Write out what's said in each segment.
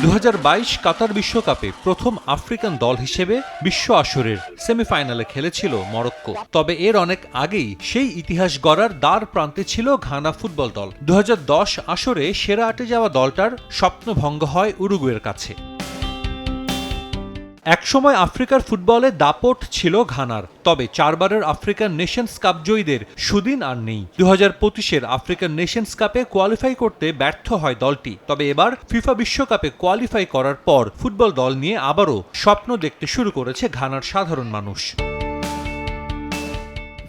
2022 কাতার বিশ্বকাপে প্রথম আফ্রিকান দল হিসেবে বিশ্ব আসরের সেমিফাইনালে খেলেছিল মরক্কো। তবে এর অনেক আগেই সেই ইতিহাস গড়ার দ্বার প্রান্তে ছিল ঘানা ফুটবল দল। 2010 আসরে সেরা আটে যাওয়া দলটার স্বপ্নভঙ্গ হয় উরুগুয়ের কাছে। একসময় আফ্রিকার ফুটবলে দাপট ছিল ঘানার, তবে চারবারের আফ্রিকান নেশনস কাপ জয়ীদের সুদিন আর নেই। 2025-এর আফ্রিকান নেশনস কাপে কোয়ালিফাই করতে ব্যর্থ হয় দলটি। তবে এবার ফিফা বিশ্বকাপে কোয়ালিফাই করার পর ফুটবল দল নিয়ে আবারও স্বপ্ন দেখতে শুরু করেছে ঘানার সাধারণ মানুষ।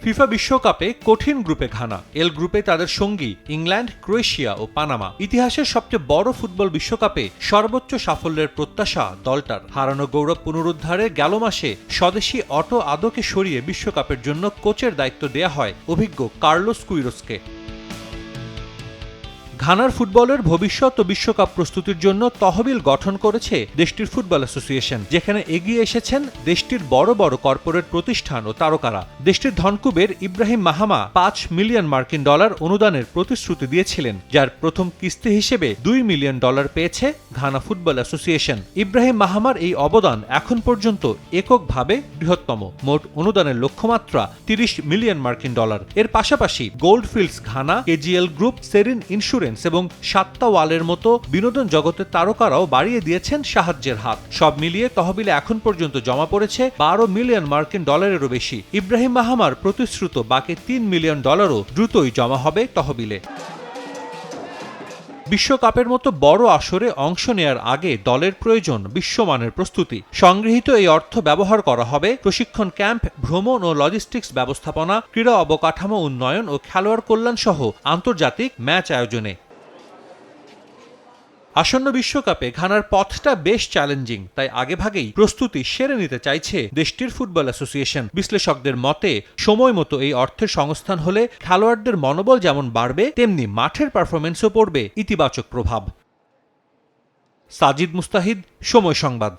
ফিফা বিশ্বকাপে কঠিন গ্রুপে ঘানা, এল গ্রুপে তাদের সঙ্গী ইংল্যান্ড, ক্রোয়েশিয়া ও পানামা। ইতিহাসের সবচেয়ে বড় ফুটবল বিশ্বকাপে সর্বোচ্চ সাফল্যের প্রত্যাশা দলটার। হারানো গৌরব পুনরুদ্ধারে গেল মাসে স্বদেশি অটো আদোকে সরিয়ে বিশ্বকাপের জন্য কোচের দায়িত্ব দেয়া হয় অভিজ্ঞ কার্লোস কুইরোসকে। ঘানার ফুটবলের ভবিষ্যৎ ও বিশ্বকাপ প্রস্তুতির জন্য তহবিল গঠন করেছে দেশটির ফুটবল অ্যাসোসিয়েশন, যেখানে এগিয়ে এসেছেন দেশটির বড় বড় কর্পোরেট প্রতিষ্ঠান ও তারকারা। দেশটির ধনকুবের ইব্রাহিম মাহামা $5 মিলিয়ন অনুদানের প্রতিশ্রুতি দিয়েছিলেন, যার প্রথম কিস্তি হিসেবে $2 মিলিয়ন পেয়েছে ঘানা ফুটবল অ্যাসোসিয়েশন। ইব্রাহিম মাহামার এই অবদান এখন পর্যন্ত এককভাবে বৃহত্তম। মোট অনুদানের লক্ষ্যমাত্রা $30 মিলিয়ন। এর পাশাপাশি Goldfields Ghana, KGL group, Serene insurance এবং সাত্তা ওয়ালের মতো বিনোদন জগতের তারকারাও বাড়িয়ে দিয়েছেন সাহায্যের হাত। সব মিলিয়ে তহবিলে এখন পর্যন্ত জমা পড়েছে $12 মিলিয়ন বেশি। ইব্রাহিম মাহামার প্রতিশ্রুত বাকি $3 মিলিয়ন দ্রুতই জমা হবে তহবিলে। বিশ্বকাপের মতো বড় আসরে অংশ নেয়ার আগে দলের প্রয়োজন বিশ্বমানের প্রস্তুতি। সংগৃহীত এই অর্থ ব্যবহার করা হবে প্রশিক্ষণ ক্যাম্প, ভ্রমণ ও লজিস্টিক্স ব্যবস্থাপনা, ক্রীড়া অবকাঠামো উন্নয়ন ও খেলোয়াড় কল্যাণ সহ আন্তর্জাতিক ম্যাচ আয়োজনে। আসন্ন বিশ্বকাপে ঘানার পথটা বেশ চ্যালেঞ্জিং, তাই আগেভাগেই প্রস্তুতি সেরে নিতে চাইছে দেশটির ফুটবল অ্যাসোসিয়েশন। বিশ্লেষকদের মতে সময় মতো এই অর্থের সংস্থান হলে খেলোয়াড়দের মনোবল যেমন বাড়বে, তেমনি মাঠের পারফরম্যান্সও পড়বে ইতিবাচক প্রভাব। সাজিদ মুস্তাহিদ, সময় সংবাদ।